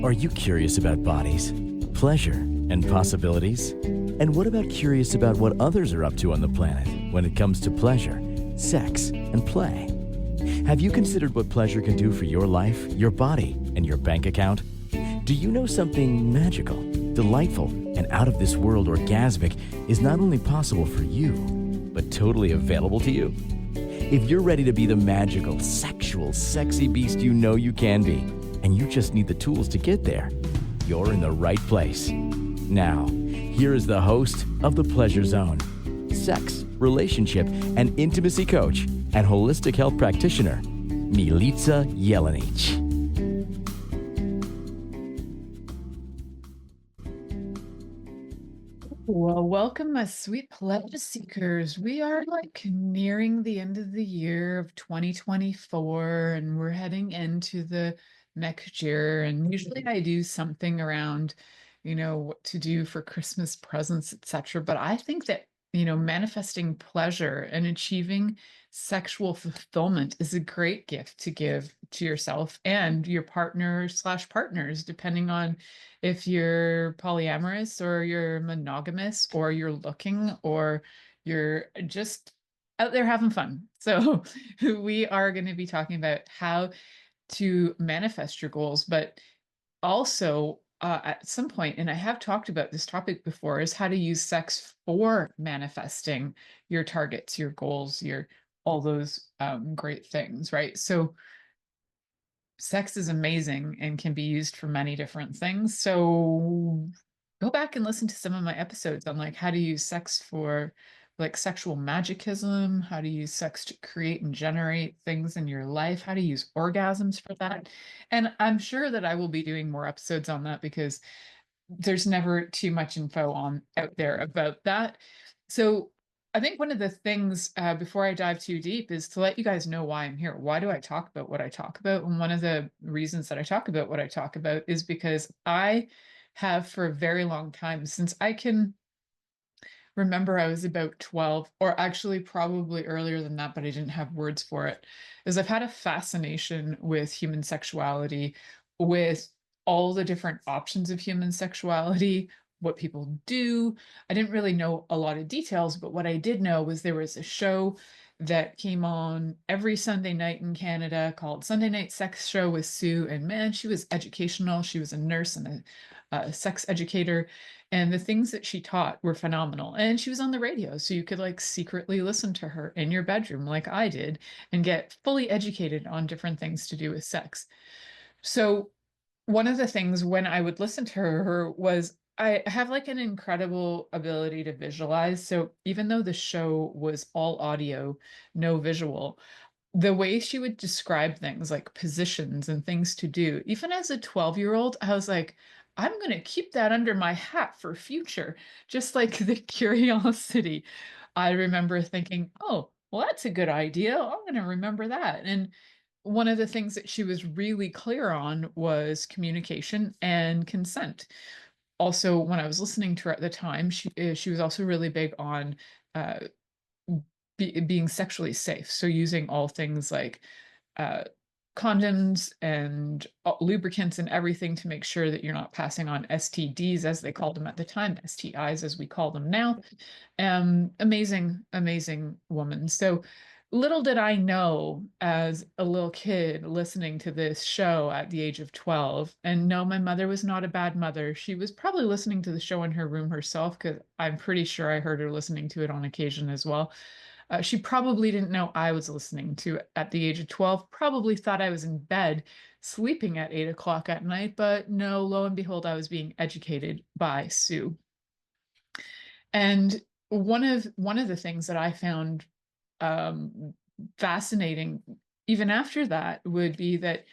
Are you curious about bodies, pleasure, and possibilities? And what about curious about what others are up to on the planet when it comes to pleasure, sex, and play? Have you considered what pleasure can do for your life, your body, and your bank account? Do you know something magical, delightful, and out of this world orgasmic is not only possible for you, but totally available to you? If you're ready to be the magical, sexual, sexy beast you know you can be, and you just need the tools to get there, you're in the right place. Now, here is the host of The Pleasure Zone, sex, relationship, and intimacy coach and holistic health practitioner, Milica Jelenic. Well, welcome, my sweet pleasure seekers. We are nearing the end of the year of 2024, and we're heading into the next year. And usually I do something around, what to do for Christmas presents, etc. But I think that, manifesting pleasure and achieving sexual fulfillment is a great gift to give to yourself and your partner/partners, depending on if you're polyamorous or you're monogamous or you're looking or you're just out there having fun. So we are going to be talking about how to manifest your goals, but also at some point, and I have talked about this topic before, is how to use sex for manifesting your targets, your goals, your all those great things, right? So sex is amazing and can be used for many different things. So go back and listen to some of my episodes on how to use sex for sexual magicism, how to use sex to create and generate things in your life, how to use orgasms for that. And I'm sure that I will be doing more episodes on that because there's never too much info on out there about that. So I think one of the things before I dive too deep is to let you guys know why I'm here. Why do I talk about what I talk about? And one of the reasons that I talk about what I talk about is because I have for a very long time, since I can remember I was about 12, or actually probably earlier than that, but I didn't have words for it, is I've had a fascination with human sexuality, with all the different options of human sexuality, what people do. I didn't really know a lot of details, but what I did know was there was a show that came on every Sunday night in Canada called Sunday Night Sex Show with Sue. And man, she was educational. She was a nurse and a sex educator. And the things that she taught were phenomenal. And she was on the radio, so you could secretly listen to her in your bedroom like I did and get fully educated on different things to do with sex. So one of the things when I would listen to her was I have an incredible ability to visualize. So even though the show was all audio, no visual, the way she would describe things like positions and things to do, even as a 12-year-old, I was like, I'm going to keep that under my hat for future, just like the curiosity. I remember thinking, oh, well, that's a good idea. I'm going to remember that. And one of the things that she was really clear on was communication and consent. Also, when I was listening to her at the time, she was also really big on uh, being sexually safe. So using all things like uh, condoms and lubricants and everything to make sure that you're not passing on STDs, as they called them at the time, STIs as we call them now. Amazing, amazing woman. So little did I know as a little kid listening to this show at the age of 12. And no, my mother was not a bad mother. She was probably listening to the show in her room herself, because I'm pretty sure I heard her listening to it on occasion as well. She probably didn't know I was listening to it at the age of 12, probably thought I was in bed sleeping at 8 o'clock at night, but no, lo and behold, I was being educated by Sue. And one of the things that I found fascinating even after that would be that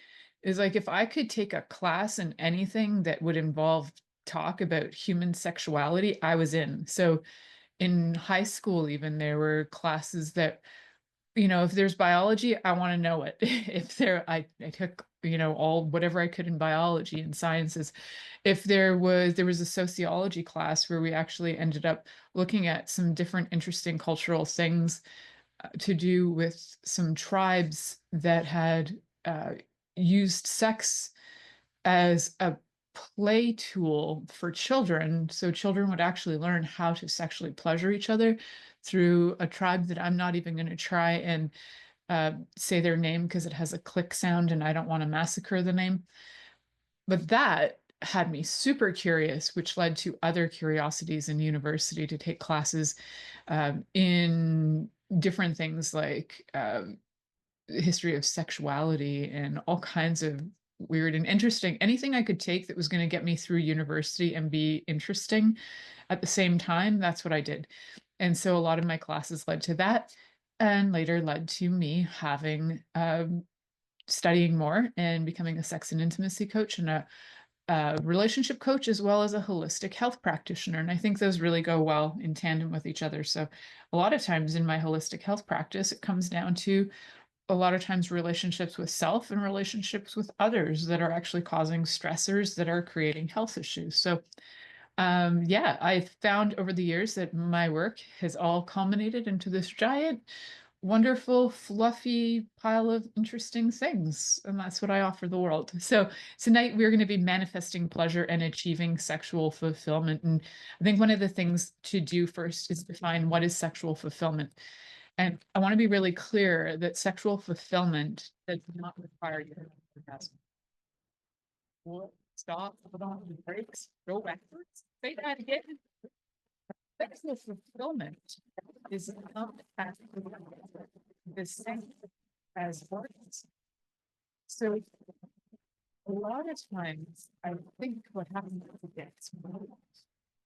is if I could take a class in anything that would involve talk about human sexuality, I was in. So in high school, even there were classes that, if there's biology, I want to know it. If I took, all whatever I could in biology and sciences. If there was a sociology class where we actually ended up looking at some different interesting cultural things to do with some tribes that had used sex as a play tool for children. So children would actually learn how to sexually pleasure each other through a tribe that I'm not even going to try and say their name because it has a click sound and I don't want to massacre the name. But that had me super curious, which led to other curiosities in university to take classes in different things like history of sexuality and all kinds of weird and interesting, anything I could take that was going to get me through university and be interesting at the same time. That's what I did. And so a lot of my classes led to that and later led to me having studying more and becoming a sex and intimacy coach and a relationship coach, as well as a holistic health practitioner. And I think those really go well in tandem with each other. So a lot of times in my holistic health practice, it comes down to a lot of times relationships with self and relationships with others that are actually causing stressors that are creating health issues. So yeah, I found over the years that my work has all culminated into this giant, wonderful, fluffy pile of interesting things. And that's what I offer the world. So tonight we're going to be manifesting pleasure and achieving sexual fulfillment. And I think one of the things to do first is define what is sexual fulfillment. And I want to be really clear that sexual fulfillment does not require your orgasm. What? Stop, put on the brakes, go backwards. Say that again. Sexual fulfillment is not actually the same as orgasm. So a lot of times I think what happens is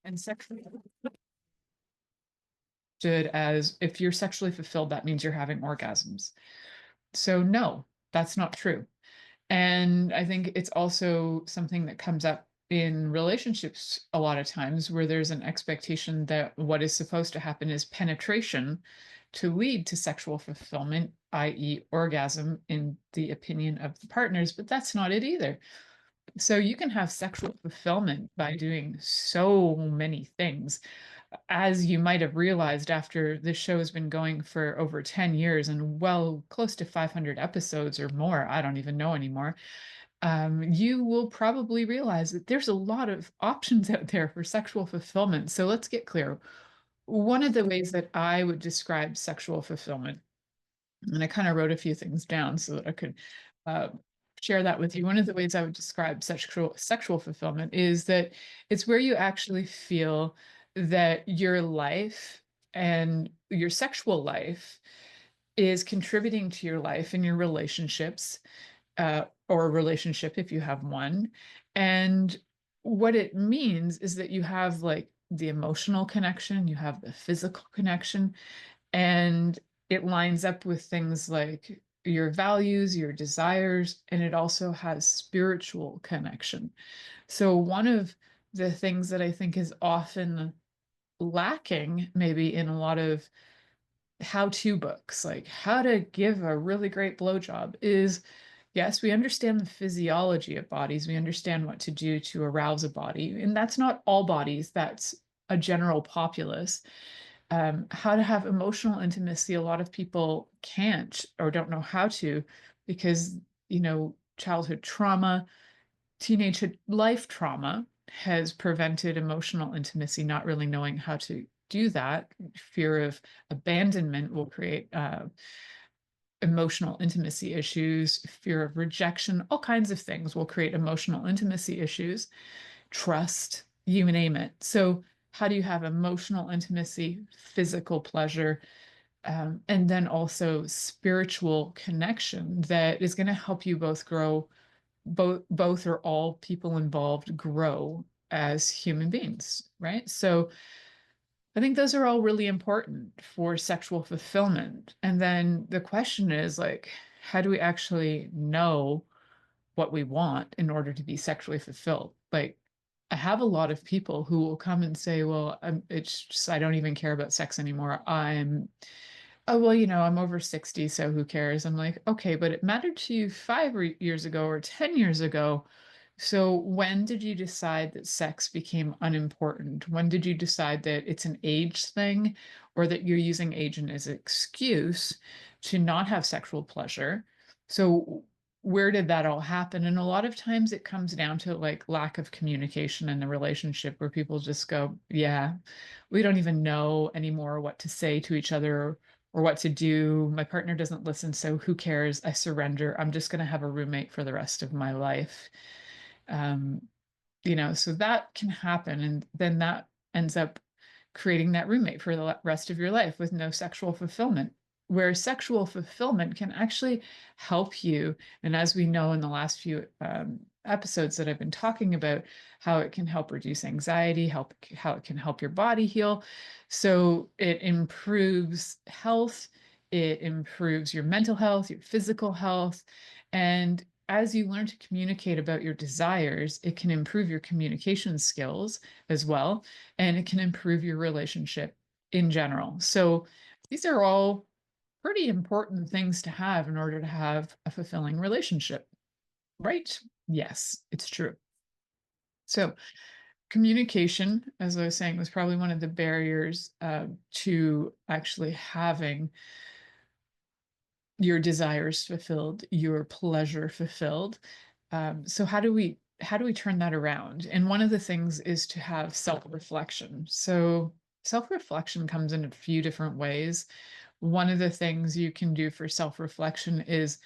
and sexually understood as if you're sexually fulfilled, that means you're having orgasms. So no, that's not true. And I think it's also something that comes up in relationships a lot of times where there's an expectation that what is supposed to happen is penetration to lead to sexual fulfillment, i.e., orgasm, in the opinion of the partners, but that's not it either. So you can have sexual fulfillment by doing so many things. As you might have realized after this show has been going for over 10 years and well close to 500 episodes or more, I don't even know anymore, you will probably realize that there's a lot of options out there for sexual fulfillment. So let's get clear. One of the ways that I would describe sexual fulfillment, and I kind of wrote a few things down so that I could uh, share that with you. One of the ways I would describe sexual fulfillment is that it's where you actually feel that your life and your sexual life is contributing to your life and your relationships, or a relationship if you have one. And what it means is that you have like the emotional connection, you have the physical connection, and it lines up with things like your values, your desires, and it also has spiritual connection. So one of the things that I think is often lacking maybe in a lot of how-to books, like how to give a really great blowjob, is yes, we understand the physiology of bodies. We understand what to do to arouse a body. And that's not all bodies, that's a general populace. How to have emotional intimacy, a lot of people can't or don't know how to because, childhood trauma, teenage life trauma has prevented emotional intimacy, not really knowing how to do that. Fear of abandonment will create emotional intimacy issues, fear of rejection, all kinds of things will create emotional intimacy issues, trust, you name it. So, how do you have emotional intimacy, physical pleasure, and then also spiritual connection that is going to help you both grow, both or all people involved grow as human beings, right? So, I think those are all really important for sexual fulfillment. And then the question is like, how do we actually know what we want in order to be sexually fulfilled? Like, I have a lot of people who will come and say, well, it's just, I don't even care about sex anymore. Oh, well, I'm over 60, so who cares? I'm like, okay, but it mattered to you 5 years ago or 10 years ago. So when did you decide that sex became unimportant? When did you decide that it's an age thing or that you're using age as an excuse to not have sexual pleasure? So where did that all happen? And a lot of times it comes down to like lack of communication in the relationship where people just go, yeah, we don't even know anymore what to say to each other or what to do. My partner doesn't listen, so who cares? I surrender. I'm just going to have a roommate for the rest of my life. Um, so that can happen. And then that ends up creating that roommate for the rest of your life with no sexual fulfillment. Where sexual fulfillment can actually help you. And as we know in the last few episodes that I've been talking about, how it can help reduce anxiety, how it can help your body heal. So it improves health, it improves your mental health, your physical health. And as you learn to communicate about your desires, it can improve your communication skills as well, and it can improve your relationship in general. So these are all pretty important things to have in order to have a fulfilling relationship, right? Yes, it's true. So communication, as I was saying, was probably one of the barriers to actually having your desires fulfilled, your pleasure fulfilled. So how do we turn that around? And one of the things is to have self-reflection. So self-reflection comes in a few different ways. One of the things you can do for self-reflection is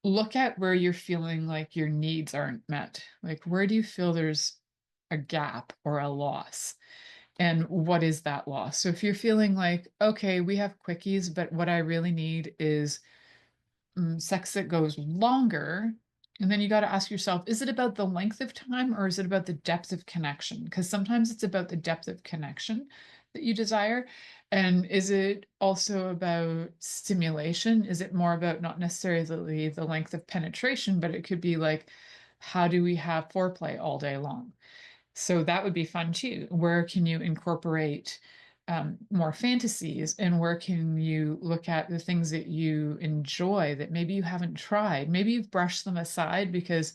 look at where you're feeling like your needs aren't met. Like, where do you feel there's a gap or a loss? And what is that loss? So if you're feeling like, okay, we have quickies, but what I really need is sex that goes longer. And then you got to ask yourself, is it about the length of time or is it about the depth of connection? Because sometimes it's about the depth of connection that you desire. And is it also about stimulation? Is it more about not necessarily the length of penetration, but it could be like, how do we have foreplay all day long? So that would be fun too. Where can you incorporate more fantasies, and where can you look at the things that you enjoy that maybe you haven't tried? Maybe you've brushed them aside because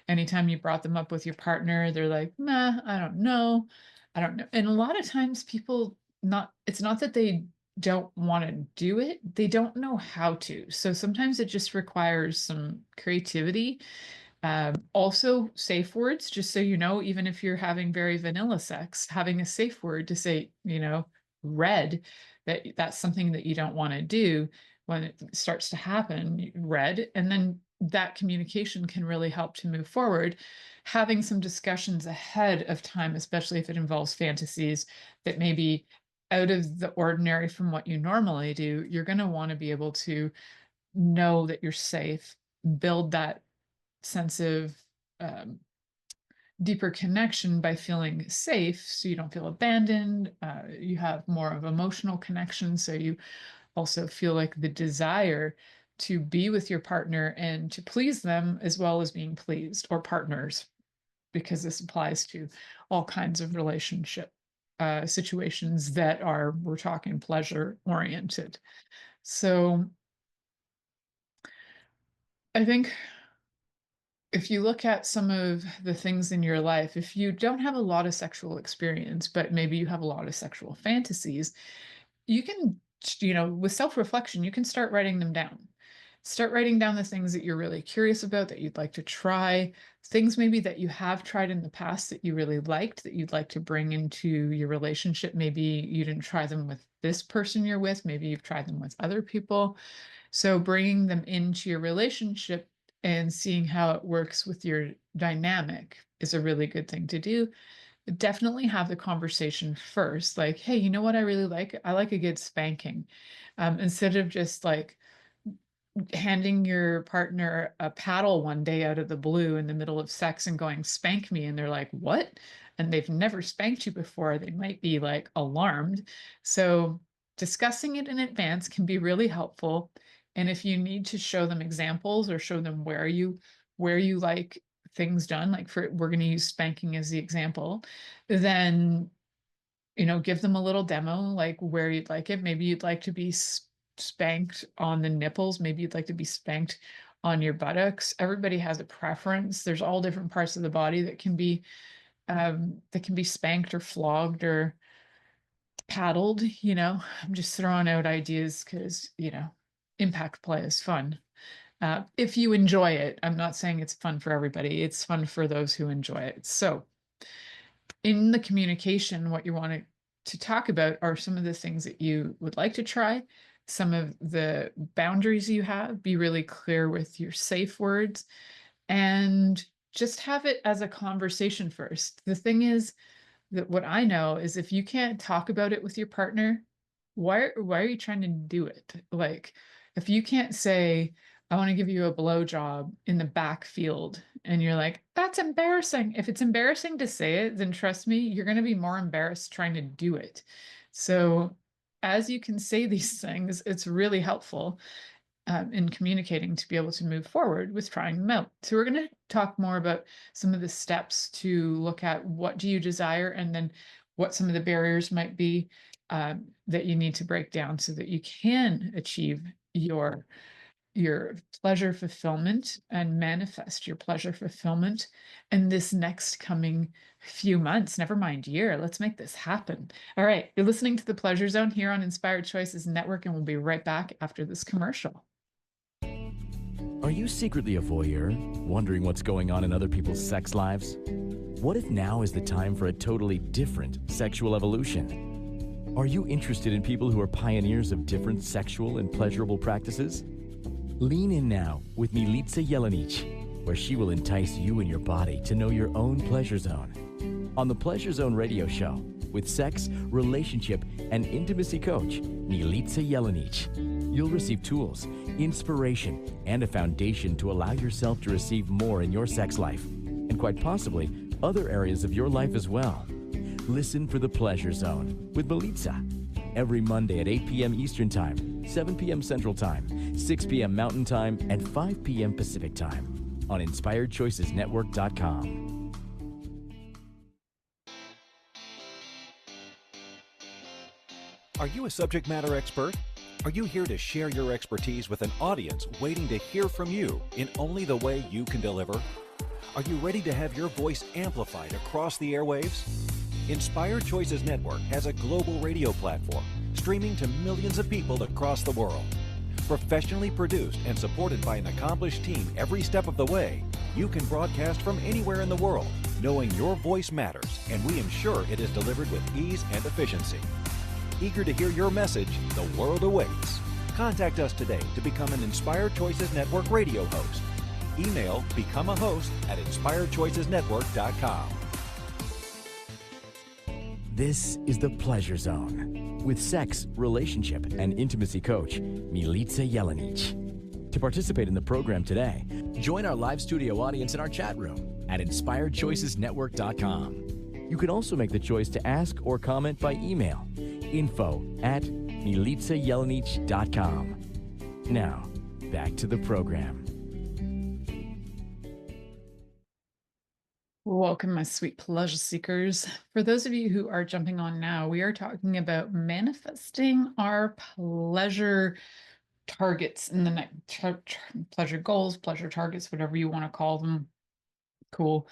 anytime you brought them up with your partner, they're like, nah, I don't know. I don't know. And a lot of times it's not that they don't want to do it, they don't know how to. So sometimes it just requires some creativity, also, safe words, just so you know, even if you're having very vanilla sex, having a safe word to say, red, that's something that you don't want to do when it starts to happen, red, and then that communication can really help to move forward. Having some discussions ahead of time, especially if it involves fantasies that may be out of the ordinary from what you normally do, you're going to want to be able to know that you're safe, build that sense of um, deeper connection by feeling safe so you don't feel abandoned. You have more of emotional connection, so you also feel like the desire to be with your partner and to please them as well as being pleased, or partners, because this applies to all kinds of relationship situations that are, we're talking pleasure oriented. So I think if you look at some of the things in your life, if you don't have a lot of sexual experience, but maybe you have a lot of sexual fantasies, you can, with self reflection, you can start writing them down. Start writing down the things that you're really curious about, that you'd like to try, things maybe that you have tried in the past that you really liked, that you'd like to bring into your relationship. Maybe you didn't try them with this person you're with, maybe you've tried them with other people. So bringing them into your relationship and seeing how it works with your dynamic is a really good thing to do. Definitely have the conversation first. Like, hey, you know what I really like? I like a good spanking. Instead of just like handing your partner a paddle one day out of the blue in the middle of sex and going, spank me. And they're like, what? And they've never spanked you before. They might be like alarmed. So discussing it in advance can be really helpful. And if you need to show them examples or show them where you like things done, like we're going to use spanking as the example, then give them a little demo, like where you'd like it. Maybe you'd like to be spanked on the nipples. Maybe you'd like to be spanked on your buttocks. Everybody has a preference. There's all different parts of the body that can be spanked or flogged or paddled. I'm just throwing out ideas because impact play is fun. if you enjoy it. I'm not saying it's fun for everybody. It's fun for those who enjoy it. So in the communication, what you want to talk about are some of the things that you would like to try, some of the boundaries you have, be really clear with your safe words, and just have it as a conversation first. The thing is that what I know is if you can't talk about it with your partner, why are you trying to do it? Like, if you can't say, I want to give you a blowjob in the backfield, and you're like, that's embarrassing. If it's embarrassing to say it, then trust me, you're going to be more embarrassed trying to do it. So, as you can say these things, it's really helpful in communicating to be able to move forward with trying them out. So we're going to talk more about some of the steps to look at what do you desire, and then what some of the barriers might be that you need to break down so that you can achieve your pleasure fulfillment and manifest your pleasure fulfillment in this next coming few months, never mind year. Let's make this happen. All right, you're listening to the Pleasure Zone here on Inspired Choices Network, and we'll be right back after this commercial. Are you secretly a voyeur, wondering what's going on in other people's sex lives? What if now is the time for a totally different sexual evolution? Are you interested in people who are pioneers of different sexual and pleasurable practices? Lean in now with Milica Jelenic, where she will entice you and your body to know your own pleasure zone. On the Pleasure Zone radio show, with sex, relationship, and intimacy coach, Milica Jelenic, you'll receive tools, inspiration, and a foundation to allow yourself to receive more in your sex life, and quite possibly other areas of your life as well. Listen for the Pleasure Zone with Milica every Monday at 8 p.m. Eastern Time, 7 p.m. Central Time, 6 p.m. Mountain Time, and 5 p.m. Pacific Time on InspiredChoicesNetwork.com. Are you a subject matter expert? Are you here to share your expertise with an audience waiting to hear from you in only the way you can deliver? Are you ready to have your voice amplified across the airwaves? Inspired Choices Network has a global radio platform streaming to millions of people across the world. Professionally produced and supported by an accomplished team every step of the way, you can broadcast from anywhere in the world, knowing your voice matters, and we ensure it is delivered with ease and efficiency. Eager to hear your message, the world awaits. Contact us today to become an Inspired Choices Network radio host. Email become a host at inspiredchoicesnetwork.com. This is the Pleasure Zone with sex, relationship, and intimacy coach, Milica Jelenic. To participate in the program today, join our live studio audience in our chat room at InspiredChoicesNetwork.com. You can also make the choice to ask or comment by email, info@milicajelenic.com. Now, back to the program. Welcome, my sweet pleasure seekers. For those of you who are jumping on now, we are talking about manifesting our pleasure targets in the next pleasure goals, pleasure targets, whatever you want to call them. Cool.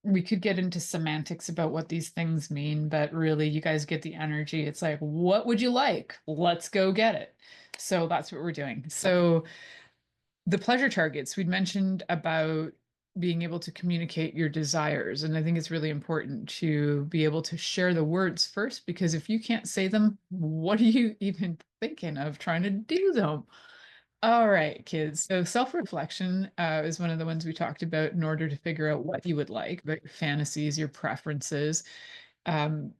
We could get into semantics about what these things mean, but really, you guys get the energy. It's like, what would you like? Let's go get it. So that's what we're doing. So the pleasure targets, we'd mentioned about being able to communicate your desires. And I think it's really important to be able to share the words first, because if you can't say them, what are you even thinking of trying to do them? All right, kids. So self-reflection is one of the ones we talked about in order to figure out what you would like, about your fantasies, your preferences. And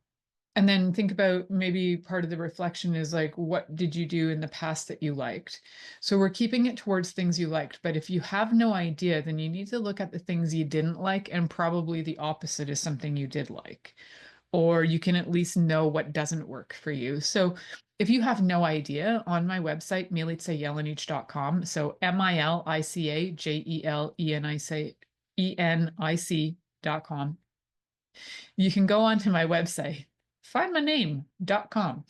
then think about maybe part of the reflection is like, what did you do in the past that you liked? So we're keeping it towards things you liked, but if you have no idea, then you need to look at the things you didn't like, and probably the opposite is something you did like, or you can at least know what doesn't work for you. So if you have no idea, on my website, milicajelenic.com, so MILICAJELENIC.com, you can go onto my website, findmyname.com.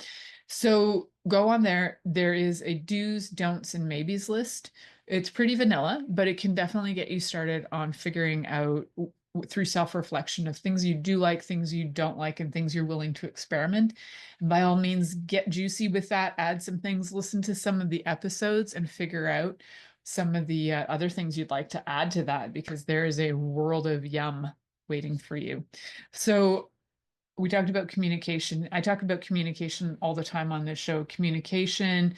So go on there. There is a do's, don'ts, and maybes list. It's pretty vanilla, but it can definitely get you started on figuring out through self-reflection of things you do like, things you don't like, and things you're willing to experiment. And by all means, get juicy with that, add some things, listen to some of the episodes, and figure out some of the other things you'd like to add to that, because there is a world of yum waiting for you. So we talked about communication. I talk about communication all the time on this show. Communication,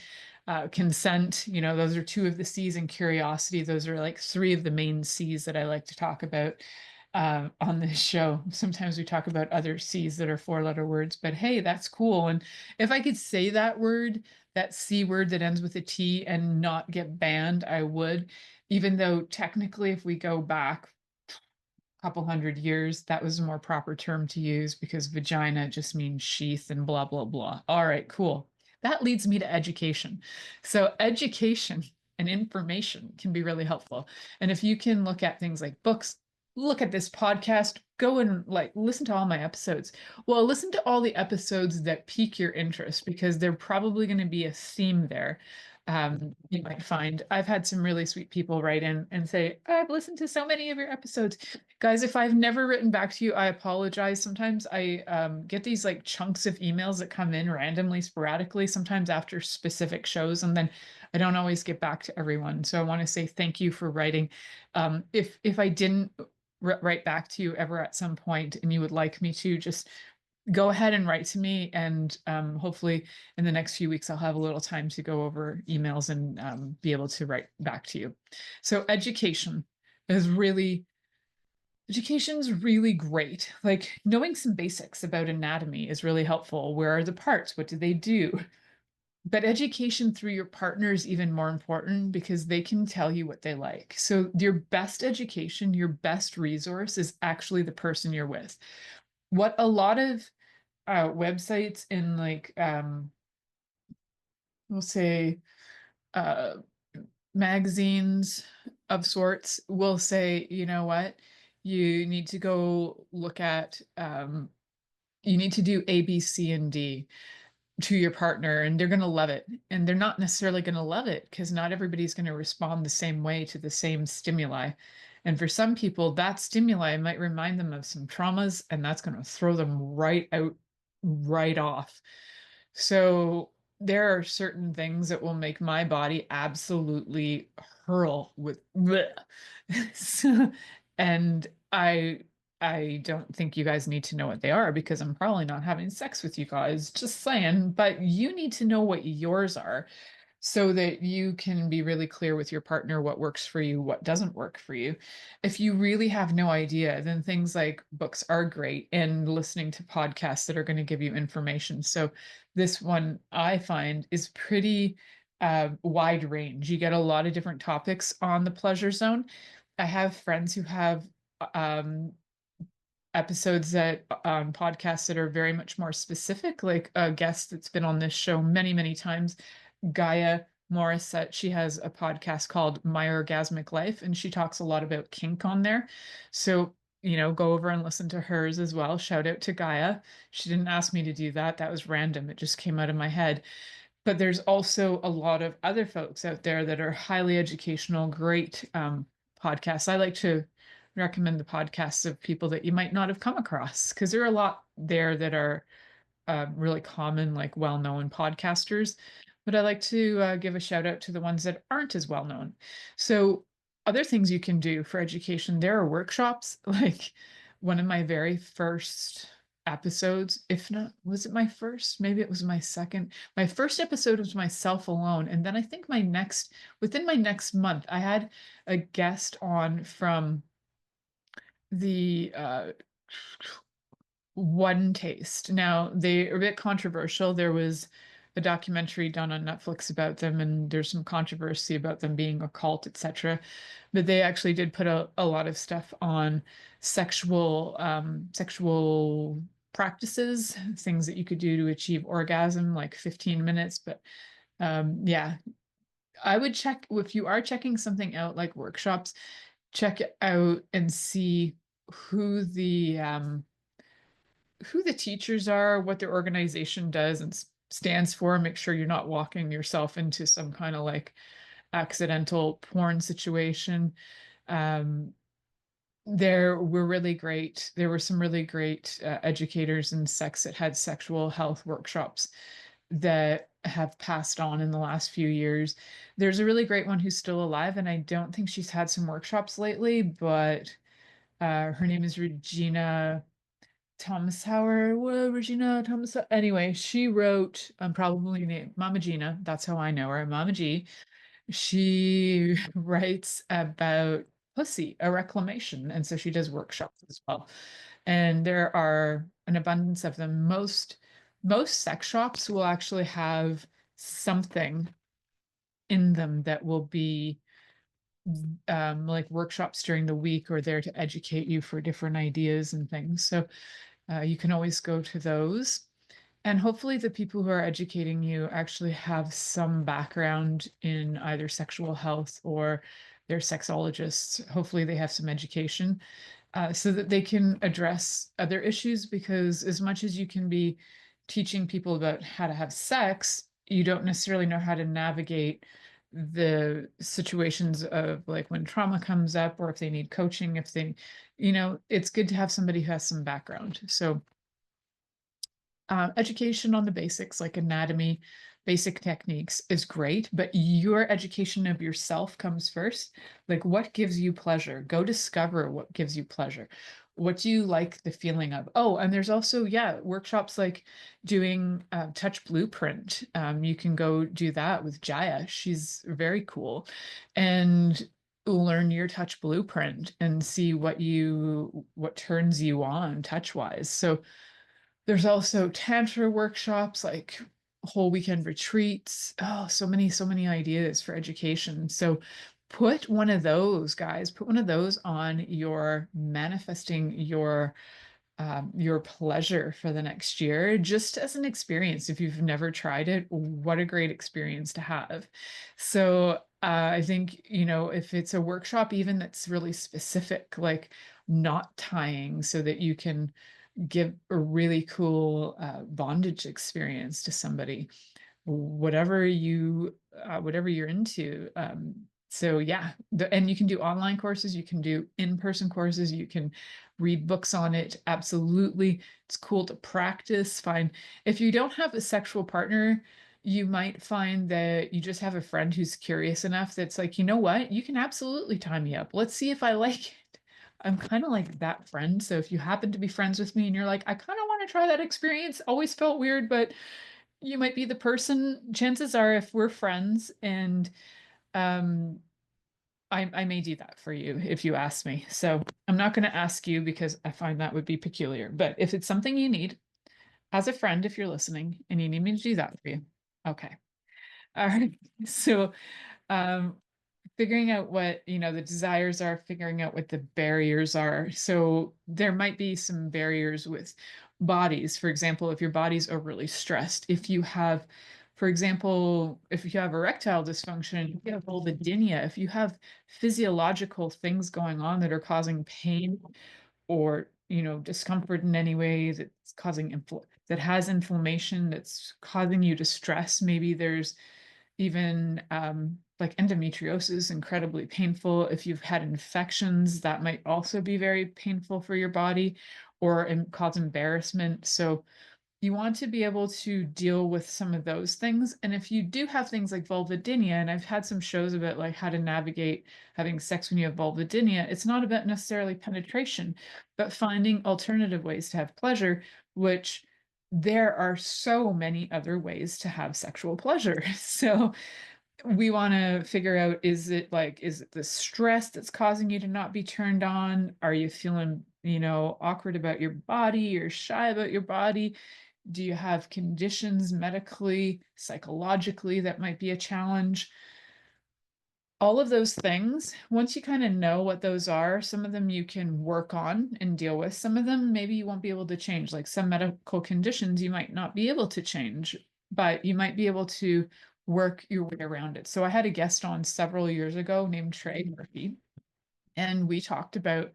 consent, those are two of the C's, and curiosity. Those are like three of the main C's that I like to talk about on this show. Sometimes we talk about other C's that are four-letter words, but hey, that's cool. And if I could say that word, that C word that ends with a T, and not get banned, I would, even though technically, if we go back couple hundred years, that was a more proper term to use, because vagina just means sheath and blah, blah, blah. All right, cool. That leads me to education. So education and information can be really helpful. And if you can look at things like books, look at this podcast, go and like listen to all my episodes. Well, listen to all the episodes that pique your interest, because they're probably going to be a theme there. You might find I've had some really sweet people write in and say, I've listened to so many of your episodes. Guys, if I've never written back to you, I apologize. Sometimes I get these like chunks of emails that come in randomly, sporadically, sometimes after specific shows, and then I don't always get back to everyone. So I want to say thank you for writing. If I didn't write back to you ever at some point and you would like me to, just go ahead and write to me, and hopefully in the next few weeks I'll have a little time to go over emails and be able to write back to you. So education's really great. Like knowing some basics about anatomy is really helpful. Where are the parts? What do they do? But education through your partner is even more important, because they can tell you what they like. So your best education, your best resource is actually the person you're with. What a lot of websites in like we'll say magazines of sorts will say, you know what, you need to go look at you need to do A, B, C, and D to your partner, and they're going to love it. And they're not necessarily going to love it, because not everybody's going to respond the same way to the same stimuli. And for some people, that stimuli might remind them of some traumas, and that's going to throw them right out, right off. So there are certain things that will make my body absolutely hurl with bleh. And I don't think you guys need to know what they are, because I'm probably not having sex with you guys, just saying, but you need to know what yours are, so that you can be really clear with your partner what works for you, what doesn't work for you. If you really have no idea, then things like books are great, and listening to podcasts that are going to give you information. So this one I find is pretty wide range. You get a lot of different topics on the Pleasure Zone. I have friends who have episodes that on podcasts that are very much more specific, like a guest that's been on this show many, many times, Gaia Morissette. She has a podcast called My Orgasmic Life, and she talks a lot about kink on there. So, go over and listen to hers as well. Shout out to Gaia. She didn't ask me to do that. That was random. It just came out of my head. But there's also a lot of other folks out there that are highly educational, great podcasts. I like to recommend the podcasts of people that you might not have come across, because there are a lot there that are really common, like well-known podcasters. But I like to give a shout out to the ones that aren't as well known. So other things you can do for education, there are workshops. Like one of my very first episodes, if not, was it my first? Maybe it was my second. My first episode was myself alone. And then I think within my next month, I had a guest on from the One Taste. Now, they are a bit controversial. There was a documentary done on Netflix about them, and there's some controversy about them being a cult, etc. But they actually did put a lot of stuff on sexual practices, things that you could do to achieve orgasm, like 15 minutes. But yeah, I would check, if you are checking something out like workshops, check it out and see who the teachers are, what their organization does and stands for. Make sure you're not walking yourself into some kind of like accidental porn situation. There were really great. There were some really great educators in sex that had sexual health workshops that have passed on in the last few years. There's a really great one who's still alive, and I don't think she's had some workshops lately, but her name is Regina Thomas Howard. Well, Regina Thomas. Anyway, she wrote, I'm probably named Mama Gina. That's how I know her, Mama G. She writes about pussy, a reclamation. And so she does workshops as well. And there are an abundance of them. Most sex shops will actually have something in them that will be like workshops during the week or there to educate you for different ideas and things. So you can always go to those. And hopefully, the people who are educating you actually have some background in either sexual health or they're sexologists. Hopefully, they have some education so that they can address other issues. Because as much as you can be teaching people about how to have sex, you don't necessarily know how to navigate the situations of like when trauma comes up or if they need coaching, if they, it's good to have somebody who has some background. So education on the basics like anatomy, basic techniques is great, but your education of yourself comes first. Like, what gives you pleasure? Go discover what gives you pleasure. What do you like the feeling of? Oh, and there's also, yeah, workshops like doing touch blueprint. You can go do that with Jaya. She's very cool. And learn your touch blueprint and see what turns you on touch wise. So there's also tantra workshops, like whole weekend retreats. Oh, so many ideas for education. So put one of those, guys, put one of those on your manifesting your pleasure for the next year, just as an experience. If you've never tried it, what a great experience to have. So I think, if it's a workshop, even that's really specific, like knot tying so that you can give a really cool bondage experience to somebody, whatever you're into. So yeah, and you can do online courses, you can do in-person courses, you can read books on it. Absolutely. It's cool to practice. Fine. If you don't have a sexual partner, you might find that you just have a friend who's curious enough that's like, you know what, you can absolutely tie me up. Let's see if I like it. I'm kind of like that friend. So if you happen to be friends with me and you're like, I kind of want to try that experience, always felt weird, but you might be the person. Chances are, if we're friends, and um, I may do that for you if you ask me. So I'm not going to ask you because I find that would be peculiar. But if it's something you need as a friend, if you're listening and you need me to do that for you, okay. All right. So um, figuring out what the desires are, figuring out what the barriers are. So there might be some barriers with bodies. For example, if your body's overly stressed, if you have, for example, if you have erectile dysfunction, if you have vulvodynia, if you have physiological things going on that are causing pain or discomfort in any way that's causing that has inflammation that's causing you to stress. Maybe there's even like endometriosis, incredibly painful. If you've had infections, that might also be very painful for your body or cause embarrassment. So you want to be able to deal with some of those things. And if you do have things like vulvodynia, and I've had some shows about like how to navigate having sex when you have vulvodynia, it's not about necessarily penetration, but finding alternative ways to have pleasure, which there are so many other ways to have sexual pleasure. So we want to figure out, is it the stress that's causing you to not be turned on? Are you feeling, awkward about your body or shy about your body? Do you have conditions medically, psychologically that might be a challenge? All of those things, once you kind of know what those are, some of them you can work on and deal with. Some of them maybe you won't be able to change. Like some medical conditions you might not be able to change, but you might be able to work your way around it. So I had a guest on several years ago named Trey Murphy, and we talked about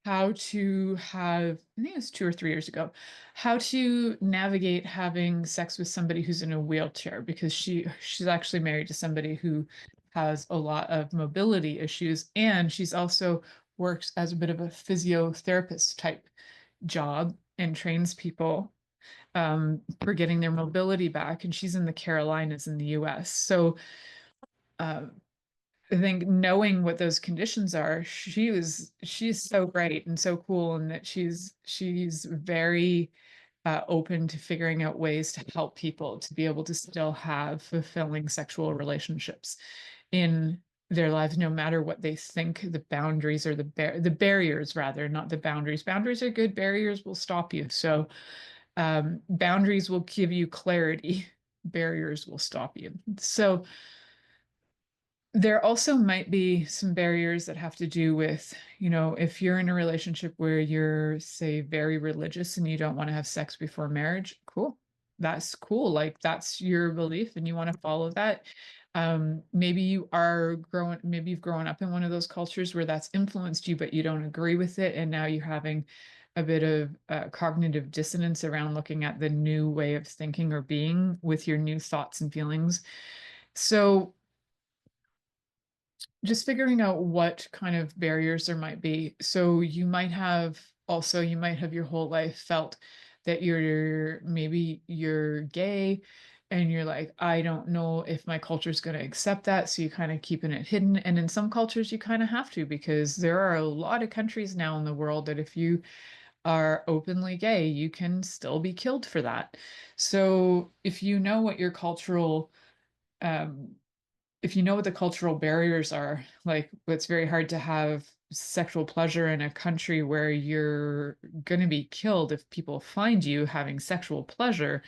how to have, I think it was 2 or 3 years ago, how to navigate having sex with somebody who's in a wheelchair, because she's actually married to somebody who has a lot of mobility issues, and she's also works as a bit of a physiotherapist type job and trains people. for getting their mobility back. And she's in the Carolinas in the US. So I think knowing what those conditions are, she's so great and so cool, and that she's very open to figuring out ways to help people to be able to still have fulfilling sexual relationships in their lives, no matter what they think the boundaries or the barriers, rather, not the boundaries. Boundaries are good. Barriers will stop you. So boundaries will give you clarity. Barriers will stop you. So there also might be some barriers that have to do with, if you're in a relationship where you're, say, very religious and you don't want to have sex before marriage, cool. That's cool. Like, that's your belief and you want to follow that. Maybe you've grown up in one of those cultures where that's influenced you, but you don't agree with it. And now you're having a bit of cognitive dissonance around looking at the new way of thinking or being with your new thoughts and feelings. So just figuring out what kind of barriers there might be. So you might have your whole life felt that maybe you're gay and you're like, I don't know if my culture is going to accept that. So you kind of keeping it hidden. And in some cultures, you kind of have to, because there are a lot of countries now in the world that if you are openly gay, you can still be killed for that. So if you know what your cultural if you know what the cultural barriers are, like it's very hard to have sexual pleasure in a country where you're going to be killed if people find you having sexual pleasure,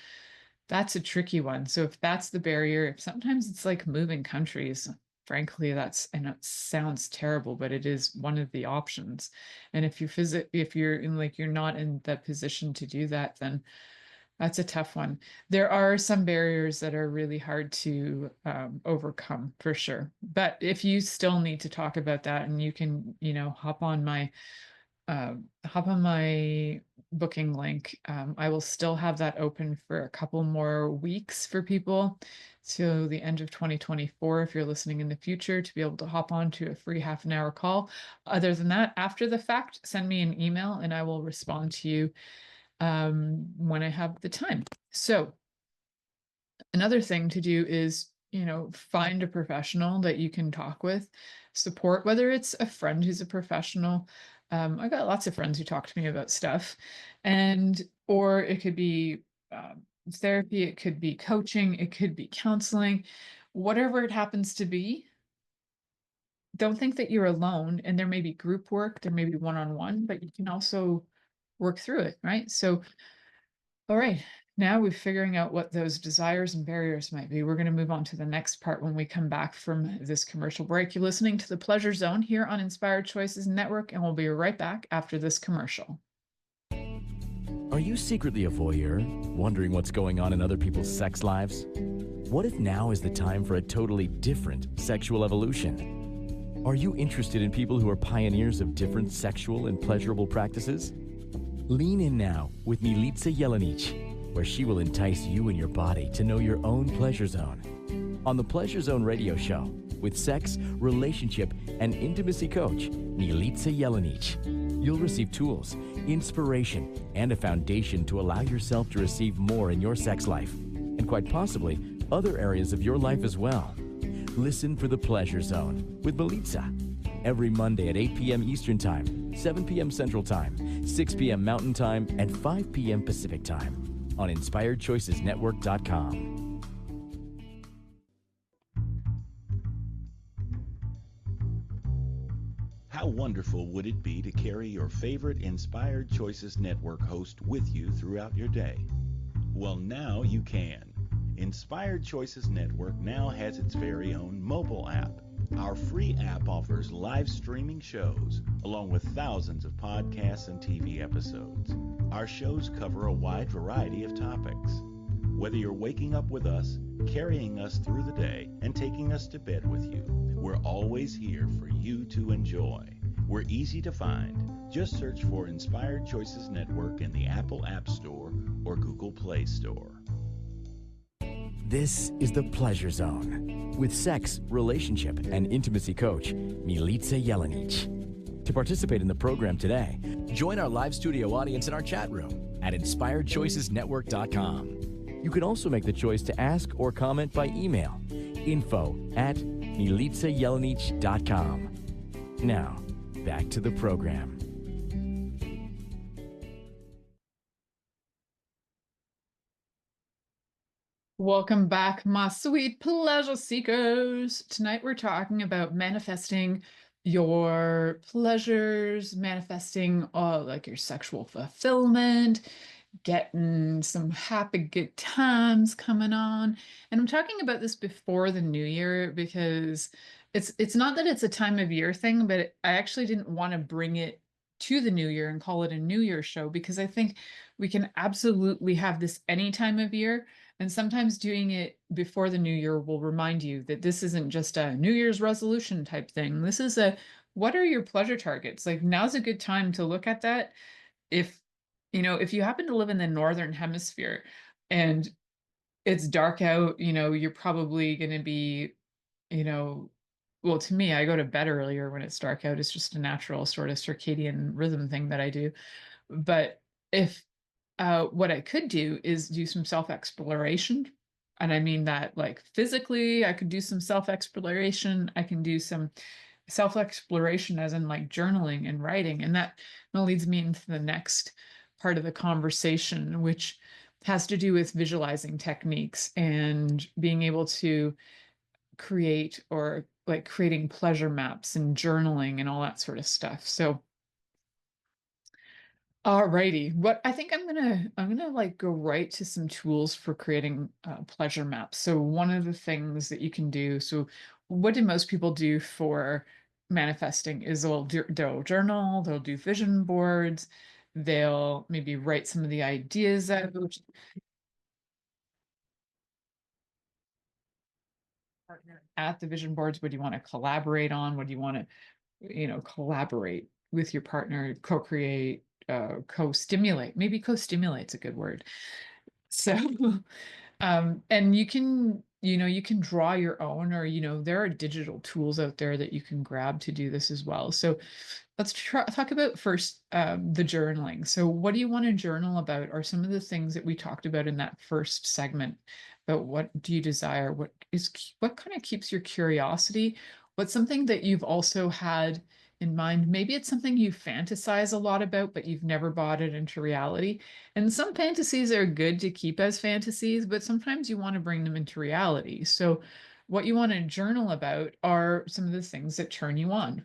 that's a tricky one. So if that's the barrier, sometimes it's like moving countries. Frankly, and it sounds terrible, but it is one of the options. And if you're not in the position to do that, then that's a tough one. There are some barriers that are really hard to overcome, for sure. But if you still need to talk about that, and you can, hop on my booking link. I will still have that open for a couple more weeks for people till the end of 2024. If you're listening in the future, to be able to hop on to a free half-an-hour call. Other than that, after the fact, send me an email and I will respond to you when I have the time. So another thing to do is, find a professional that you can talk with, support, whether it's a friend who's a professional. I got lots of friends who talk to me about stuff, or it could be therapy, it could be coaching, it could be counseling, whatever it happens to be. Don't think that you're alone, and there may be group work, there may be one-on-one, but you can also work through it, right? So, all right, now we're figuring out what those desires and barriers might be. We're going to move on to the next part when we come back from this commercial break. You're listening to The Pleasure Zone here on Inspired Choices Network, and we'll be right back after this commercial. Are you secretly a voyeur, wondering what's going on in other people's sex lives? What if now is the time for a totally different sexual evolution? Are you interested in people who are pioneers of different sexual and pleasurable practices? Lean in now with Milica Jelenic, where she will entice you and your body to know your own pleasure zone. On the Pleasure Zone radio show, with sex, relationship, and intimacy coach, Milica Jelenic, you'll receive tools, inspiration, and a foundation to allow yourself to receive more in your sex life, and quite possibly other areas of your life as well. Listen for The Pleasure Zone with Milica every Monday at 8 p.m. Eastern Time, 7 p.m. Central Time, 6 p.m. Mountain Time, and 5 p.m. Pacific Time on InspiredChoicesNetwork.com. How wonderful would it be to carry your favorite Inspired Choices Network host with you throughout your day? Well, now you can. Inspired Choices Network now has its very own mobile app. Our free app offers live streaming shows, along with thousands of podcasts and TV episodes. Our shows cover a wide variety of topics. Whether you're waking up with us, carrying us through the day, and taking us to bed with you, we're always here for you to enjoy. We're easy to find. Just search for Inspired Choices Network in the Apple App Store or Google Play Store. This is The Pleasure Zone with sex, relationship, and intimacy coach, Milica Jelenic. To participate in the program today, join our live studio audience in our chat room at inspiredchoicesnetwork.com. You can also make the choice to ask or comment by email, info@milicajelenic.com. Now, back to the program. Welcome back, my sweet pleasure seekers. Tonight we're talking about manifesting your pleasures, manifesting like your sexual fulfillment, getting some happy good times coming on. And I'm talking about this before the new year because it's not that it's a time of year thing, but I actually didn't want to bring it to the new year and call it a new year show because I think we can absolutely have this any time of year. And sometimes doing it before the new year will remind you that this isn't just a New Year's resolution type thing. This is what are your pleasure targets? Like now's a good time to look at that. If, if you happen to live in the Northern Hemisphere and it's dark out, you're probably going to be, well, to me, I go to bed earlier when it's dark out. It's just a natural sort of circadian rhythm thing that I do. But if what I could do is do some self-exploration. And I mean that like physically, I could do some self-exploration. I can do some self-exploration as in like journaling and writing. And that leads me into the next part of the conversation, which has to do with visualizing techniques and being able to create or like creating pleasure maps and journaling and all that sort of stuff. So alrighty, what I think I'm gonna like go right to some tools for creating pleasure maps. So one of the things that you can do, so what do most people do for manifesting is they'll journal, they'll do vision boards, they'll maybe write some of the ideas out. Partner at the vision boards, what do you want to collaborate on? What do you want to, collaborate with your partner, co-create, co-stimulate. Maybe co-stimulate's a good word. So, and you can, you can draw your own, or, there are digital tools out there that you can grab to do this as well. So let's talk about first the journaling. So what do you want to journal about are some of the things that we talked about in that first segment about what do you desire? What kind of keeps your curiosity? What's something that you've also had in mind? Maybe it's something you fantasize a lot about, but you've never brought it into reality. And some fantasies are good to keep as fantasies, but sometimes you want to bring them into reality. So what you want to journal about are some of the things that turn you on.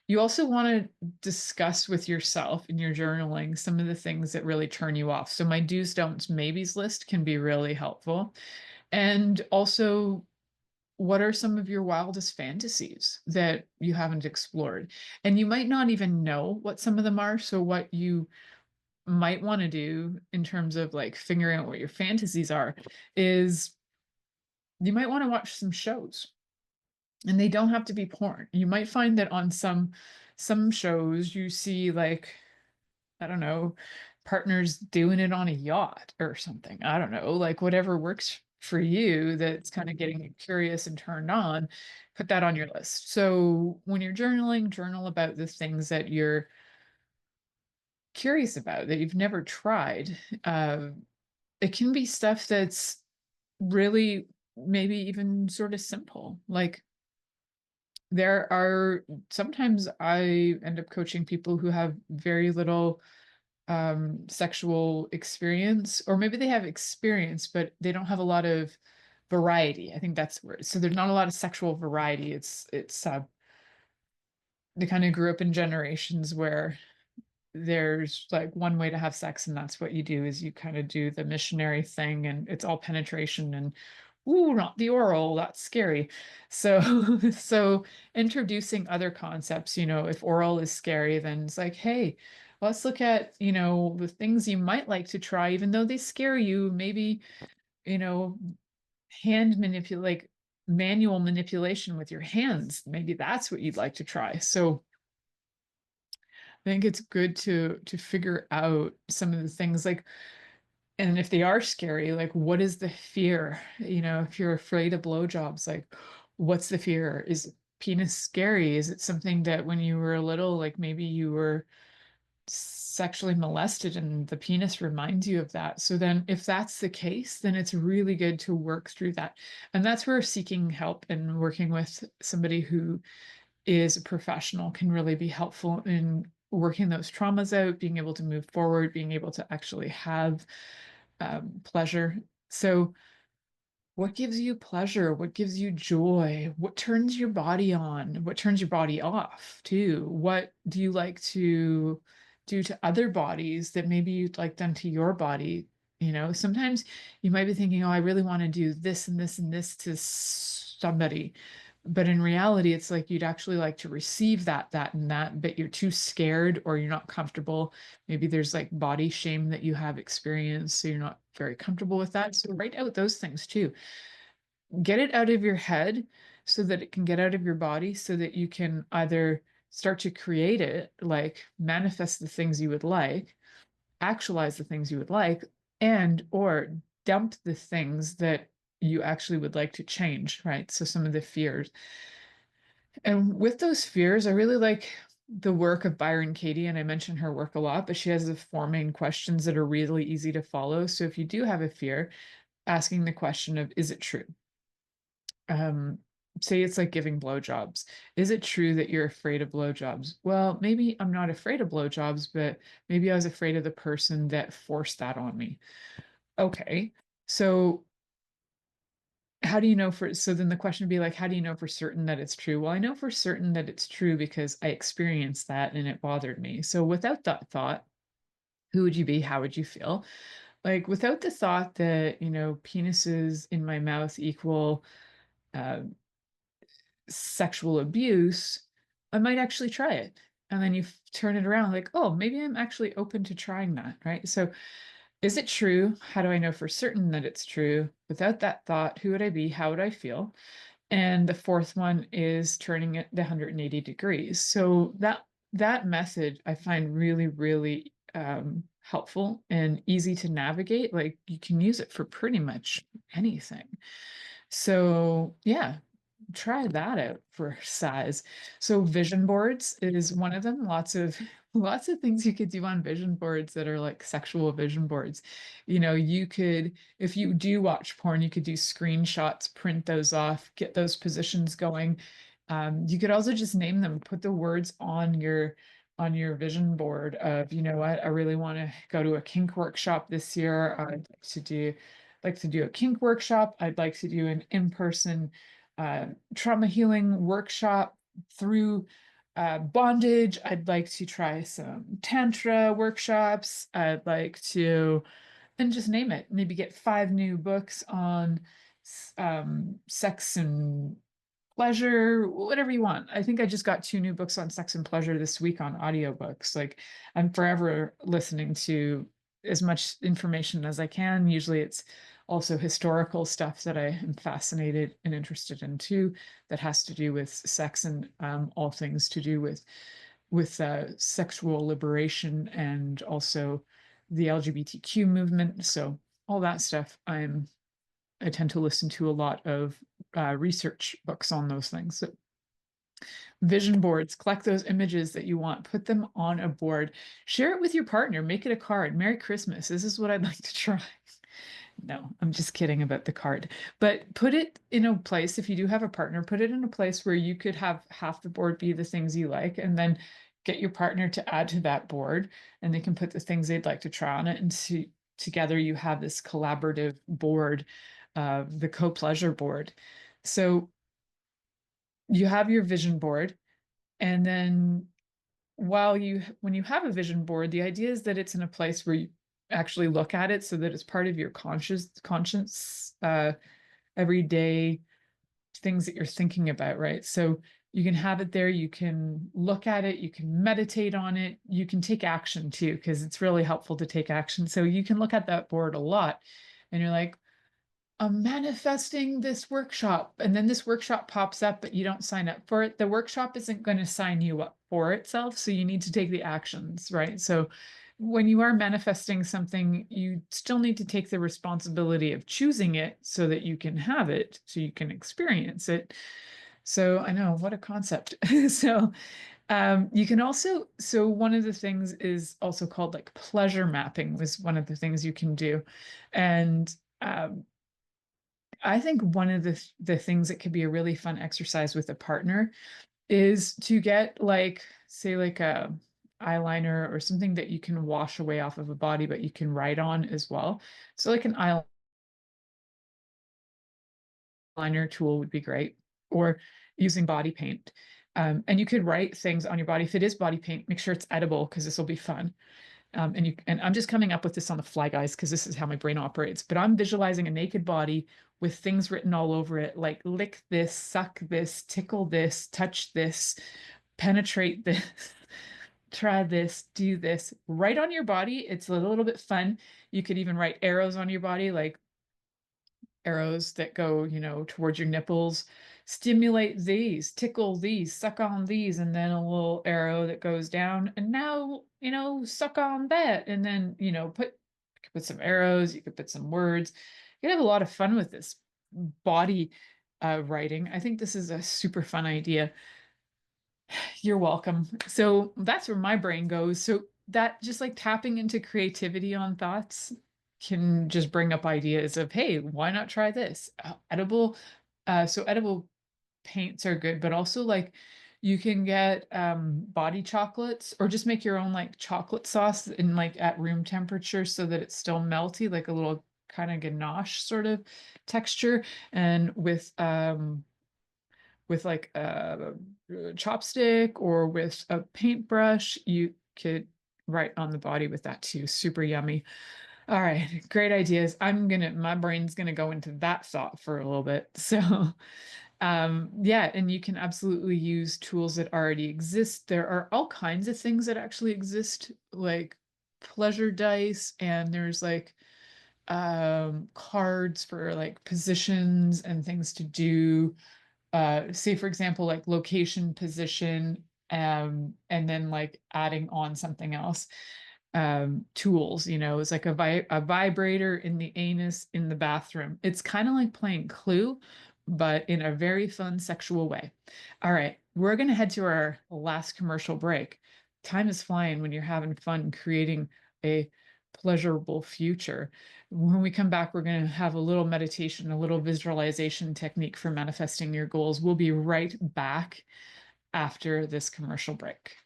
You also want to discuss with yourself in your journaling some of the things that really turn you off. So my do's, don'ts, maybes list can be really helpful. And also, what are some of your wildest fantasies that you haven't explored? And you might not even know what some of them are. So what you might want to do in terms of like figuring out what your fantasies are is you might want to watch some shows. And they don't have to be porn. You might find that on some shows you see like, I don't know, partners doing it on a yacht or something. I don't know, like whatever works for you that's kind of getting you curious and turned on, put that on your list. So when you're journaling, journal about the things that you're curious about that you've never tried. It can be stuff that's really maybe even sort of simple, like there are sometimes I end up coaching people who have very little sexual experience, or maybe they have experience, but they don't have a lot of variety. I think that's the word. So there's not a lot of sexual variety. It's they kind of grew up in generations where there's like one way to have sex, and that's what you do is you kind of do the missionary thing, and it's all penetration and ooh, not the oral, that's scary. So so introducing other concepts, if oral is scary, then it's like, hey, let's look at, the things you might like to try, even though they scare you. Maybe, you know, hand manipulate, like manual manipulation with your hands. Maybe that's what you'd like to try. So I think it's good to figure out some of the things like, and if they are scary, like what is the fear? If you're afraid of blowjobs, like what's the fear? Is penis scary? Is it something that when you were little, like maybe you were sexually molested and the penis reminds you of that. So then if that's the case, then it's really good to work through that. And that's where seeking help and working with somebody who is a professional can really be helpful in working those traumas out, being able to move forward, being able to actually have pleasure. So what gives you pleasure? What gives you joy? What turns your body on? What turns your body off too? What do you like to do to other bodies that maybe you'd like done to your body? You know, sometimes you might be thinking, oh, I really want to do this and this and this to somebody. But in reality, it's like you'd actually like to receive that, and that, but you're too scared or you're not comfortable. Maybe there's like body shame that you have experienced, so you're not very comfortable with that. So write out those things too. Get it out of your head so that it can get out of your body, so that you can either start to create it, like manifest the things you would like, actualize the things you would like, and or dump the things that you actually would like to change, right? So some of the fears. And with those fears, I really like the work of Byron Katie, and I mention her work a lot, but she has the 4 main questions that are really easy to follow. So if you do have a fear, asking the question of, is it true? Say it's like giving blowjobs. Is it true that you're afraid of blowjobs? Well, maybe I'm not afraid of blowjobs, but maybe I was afraid of the person that forced that on me. Okay. So how do you know so then the question would be like, how do you know for certain that it's true? Well, I know for certain that it's true because I experienced that and it bothered me. So without that thought, who would you be? How would you feel? Like without the thought that, penises in my mouth equal uh, sexual abuse, I might actually try it. And then you turn it around like, oh, maybe I'm actually open to trying that, right? So is it true? How do I know for certain that it's true? Without that thought, who would I be? How would I feel? And the fourth one is turning it the 180 degrees. So that method I find really, really helpful and easy to navigate. Like you can use it for pretty much anything. So yeah, try that out for size. So vision boards is one of them. Lots of things you could do on vision boards that are like sexual vision boards. You could, if you do watch porn, you could do screenshots, print those off, get those positions going. You could also just name them, put the words on your vision board of, you know what, I really want to go to a kink workshop this year. I'd like to do a kink workshop. I'd like to do an in-person trauma healing workshop through bondage. I'd like to try some tantra workshops. I'd like to, and just name it. Maybe get 5 new books on sex and pleasure, whatever you want. I think I just got 2 new books on sex and pleasure this week on audiobooks. Like I'm forever listening to as much information as I can. Usually it's also historical stuff that I am fascinated and interested in too, that has to do with sex and all things to do with sexual liberation and also the LGBTQ movement. So all that stuff I tend to listen to a lot of research books on those things. So vision boards, collect those images that you want, put them on a board, share it with your partner, make it a card. Merry Christmas. This is what I'd like to try. No, I'm just kidding about the card. But put it in a place, if you do have a partner, put it in a place where you could have half the board be the things you like, and then get your partner to add to that board, and they can put the things they'd like to try on it. And together you have this collaborative board, the co-pleasure board. So you have your vision board, and then when you have a vision board, the idea is that it's in a place where you actually look at it so that it's part of your conscience everyday things that you're thinking about, right? So you can have it there, you can look at it, you can meditate on it, you can take action too, because it's really helpful to take action. So you can look at that board a lot and you're like, I'm manifesting this workshop, and then this workshop pops up, but you don't sign up for it. The workshop isn't going to sign you up for itself, so you need to take the actions, right? So when you are manifesting something, you still need to take the responsibility of choosing it so that you can have it, so you can experience it. So I know, what a concept. So You can also, so one of the things is also called like pleasure mapping was one of the things you can do. And I think one of the things that could be a really fun exercise with a partner is to get like, say like a eyeliner or something that you can wash away off of a body, but you can write on as well. So like an eyeliner tool would be great, or using body paint. And you could write things on your body. If it is body paint, make sure it's edible because this will be fun. And I'm just coming up with this on the fly, guys, because this is how my brain operates. But I'm visualizing a naked body with things written all over it, like lick this, suck this, tickle this, touch this, penetrate this, try this, do this, right on your body. It's a little bit fun. You could even write arrows on your body, like arrows that go, towards your nipples. Stimulate these, tickle these, suck on these, and then a little arrow that goes down. And now, suck on that. And then, put some arrows, you could put some words. You can have a lot of fun with this body writing. I think this is a super fun idea. You're welcome. So that's where my brain goes. So that just like tapping into creativity on thoughts can just bring up ideas of, hey, why not try this? So edible paints are good, but also like you can get body chocolates or just make your own like chocolate sauce in like at room temperature so that it's still melty, like a little kind of ganache sort of texture. And with like a chopstick or with a paintbrush, you could write on the body with that too. Super yummy. All right, great ideas. My brain's gonna go into that thought for a little bit. So yeah, and you can absolutely use tools that already exist. There are all kinds of things that actually exist, like pleasure dice, and there's like cards for like positions and things to do. Say for example, like location, position, and then like adding on something else. Tools, it's like a vibrator in the anus in the bathroom. It's kind of like playing Clue, but in a very fun sexual way. All right, we're gonna head to our last commercial break. Time is flying when you're having fun creating a pleasurable future. When we come back, we're going to have a little meditation, a little visualization technique for manifesting your goals. We'll be right back after this commercial break.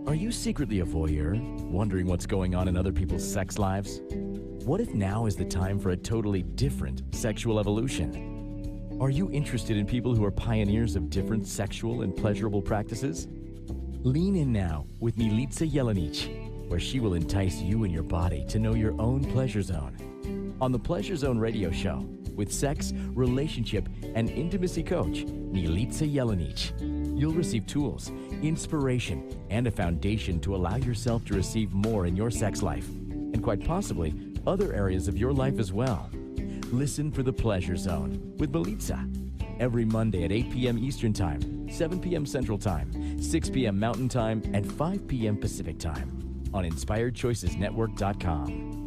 Are you secretly a voyeur, wondering what's going on in other people's sex lives? What if now is the time for a totally different sexual evolution? Are you interested in people who are pioneers of different sexual and pleasurable practices? Lean in now with Milica Jelenic, where she will entice you and your body to know your own pleasure zone. On the Pleasure Zone radio show, with sex, relationship, and intimacy coach, Milica Jelenic, you'll receive tools, inspiration, and a foundation to allow yourself to receive more in your sex life, and quite possibly other areas of your life as well. Listen for the Pleasure Zone with Milica every Monday at 8 p.m. Eastern Time, 7 p.m. Central Time, 6 p.m. Mountain Time, and 5 p.m. Pacific Time on InspiredChoicesNetwork.com.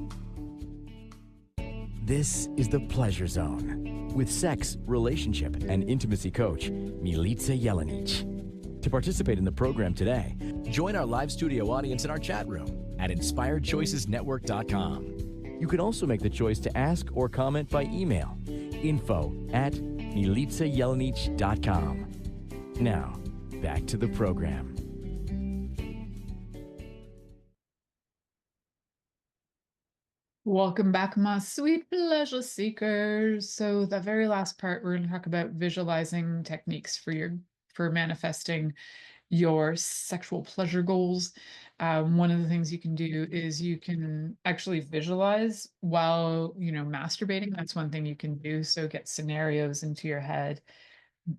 This is the Pleasure Zone with sex, relationship, and intimacy coach, Milica Jelenic. To participate in the program today, join our live studio audience in our chat room at InspiredChoicesNetwork.com. You can also make the choice to ask or comment by email, info@MilicaJelenic.com. Now, back to the program. Welcome back, my sweet pleasure seekers. So the very last part, we're going to talk about visualizing techniques for manifesting your sexual pleasure goals. One of the things you can do is you can actually visualize while, masturbating. That's one thing you can do. So get scenarios into your head,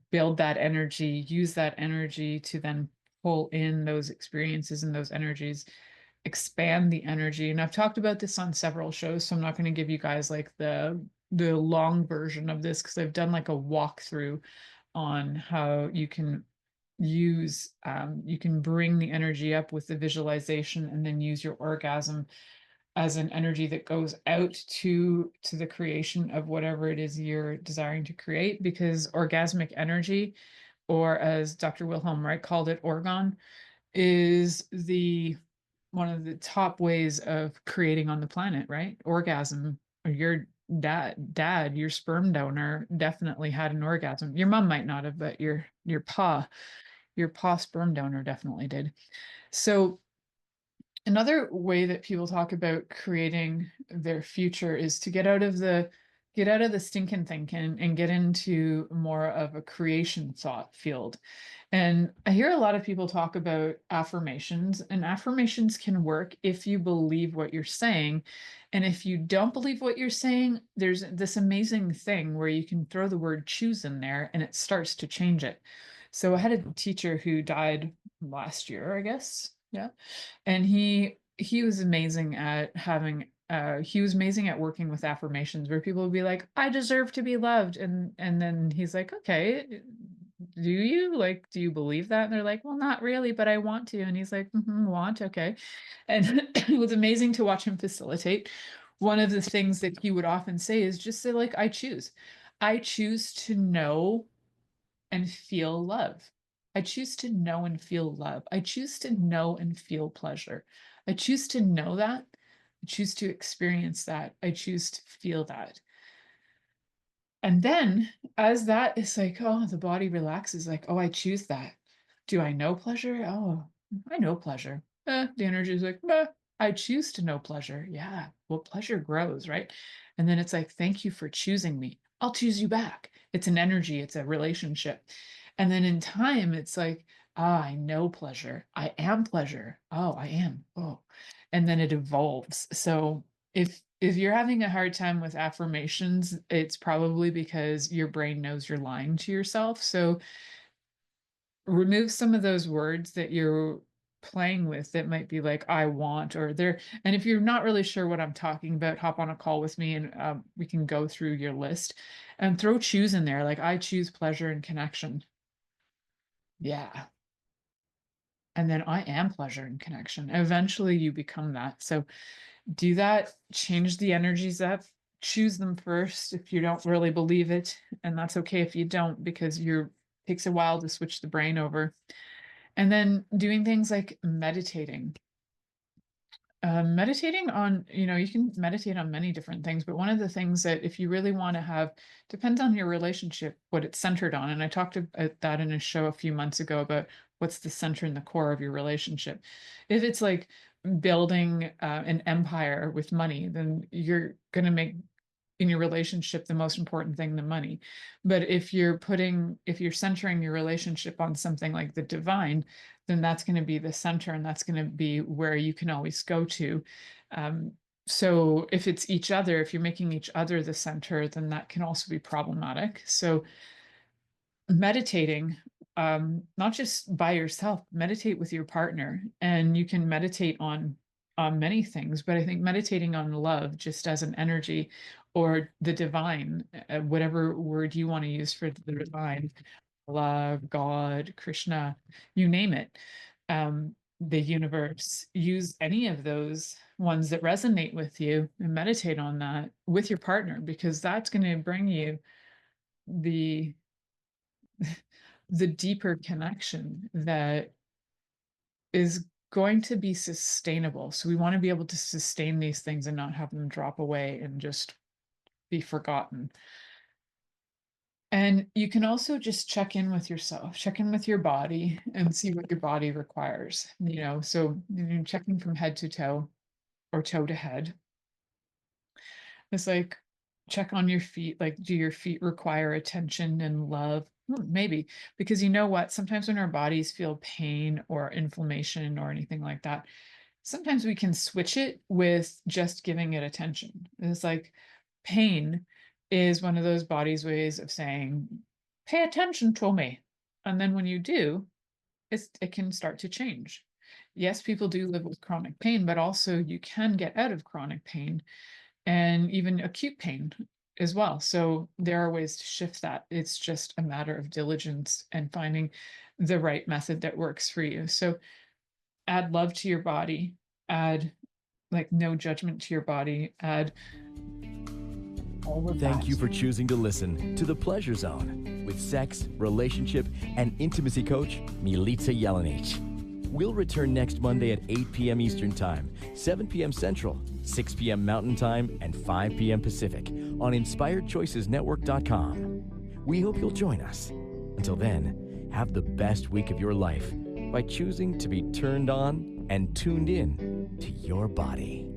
build that energy, use that energy to then pull in those experiences and those energies, expand the energy. And I've talked about this on several shows, so I'm not going to give you guys like the long version of this because I've done like a walkthrough on how you can you can bring the energy up with the visualization and then use your orgasm as an energy that goes out to the creation of whatever it is you're desiring to create, because orgasmic energy or as Dr. Wilhelm Reich called it, orgon, is one of the top ways of creating on the planet, right? Orgasm. Or your dad, your sperm donor definitely had an orgasm. Your mom might not have, but your pa sperm donor definitely did. So another way that people talk about creating their future is to get out of the stinking thinking and get into more of a creation thought field. And I hear a lot of people talk about affirmations, and affirmations can work if you believe what you're saying. And if you don't believe what you're saying, there's this amazing thing where you can throw the word choose in there and it starts to change it. So I had a teacher who died last year, I guess. Yeah. And he was amazing at working with affirmations where people would be like, I deserve to be loved. And then he's like, okay, do you believe that? And they're like, well, not really, but I want to. And he's like, want, okay. And it was amazing to watch him facilitate. One of the things that he would often say is just say, like, I choose to know and feel love. I choose to know and feel love. I choose to know and feel pleasure. I choose to know that. I choose to experience that. I choose to feel that. And then as that is like, oh, the body relaxes, like, oh, I choose that. Do I know pleasure? Oh, I know pleasure. The energy is like, I choose to know pleasure. Yeah. Well, pleasure grows, right? And then it's like, thank you for choosing me. I'll choose you back. It's an energy, it's a relationship. And then in time, it's like, I know pleasure. I am pleasure. Oh, I am. Oh. And then it evolves. So if you're having a hard time with affirmations, it's probably because your brain knows you're lying to yourself. So remove some of those words that you're playing with that might be like I want or there. And if you're not really sure what I'm talking about, hop on a call with me and we can go through your list and throw choose in there, like I choose pleasure and connection. Yeah. And then I am pleasure and connection. Eventually you become that. So do that, change the energies up, choose them first if you don't really believe it. And that's okay if you don't, because it takes a while to switch the brain over. And then doing things like meditating. Meditating on, you can meditate on many different things, but one of the things that if you really want to have, depends on your relationship, what it's centered on. And I talked about that in a show a few months ago about what's the center and the core of your relationship. If it's like building an empire with money, then you're going to make in your relationship the most important thing the money. But if you're centering your relationship on something like the divine, then that's going to be the center and that's going to be where you can always go to. So if it's each other, if you're making each other the center, then that can also be problematic. So meditating, not just by yourself, meditate with your partner, and you can meditate on many things, but I think meditating on love just as an energy or the divine, whatever word you want to use for the divine, love, God, Krishna, you name it, the universe, use any of those ones that resonate with you and meditate on that with your partner, because that's going to bring you the deeper connection that is going to be sustainable. So we want to be able to sustain these things and not have them drop away and just be forgotten. And you can also just check in with yourself, check in with your body and see what your body requires, so checking from head to toe or toe to head. It's like check on your feet, like do your feet require attention and love? Maybe, because you know what? Sometimes when our bodies feel pain or inflammation or anything like that, sometimes we can switch it with just giving it attention. It's like pain is one of those body's ways of saying, pay attention to me. And then when you do, it can start to change. Yes, people do live with chronic pain, but also you can get out of chronic pain and even acute pain as well. So there are ways to shift that. It's just a matter of diligence and finding the right method that works for you. So add love to your body, add like no judgment to your body, add all of that. Thank you for choosing to listen to The Pleasure Zone. with sex, relationship, and intimacy coach Milica Jelenic. We'll return next Monday at 8 p.m. Eastern Time, 7 p.m. Central, 6 p.m. Mountain Time, and 5 p.m. Pacific on InspiredChoicesNetwork.com. We hope you'll join us. Until then, have the best week of your life by choosing to be turned on and tuned in to your body.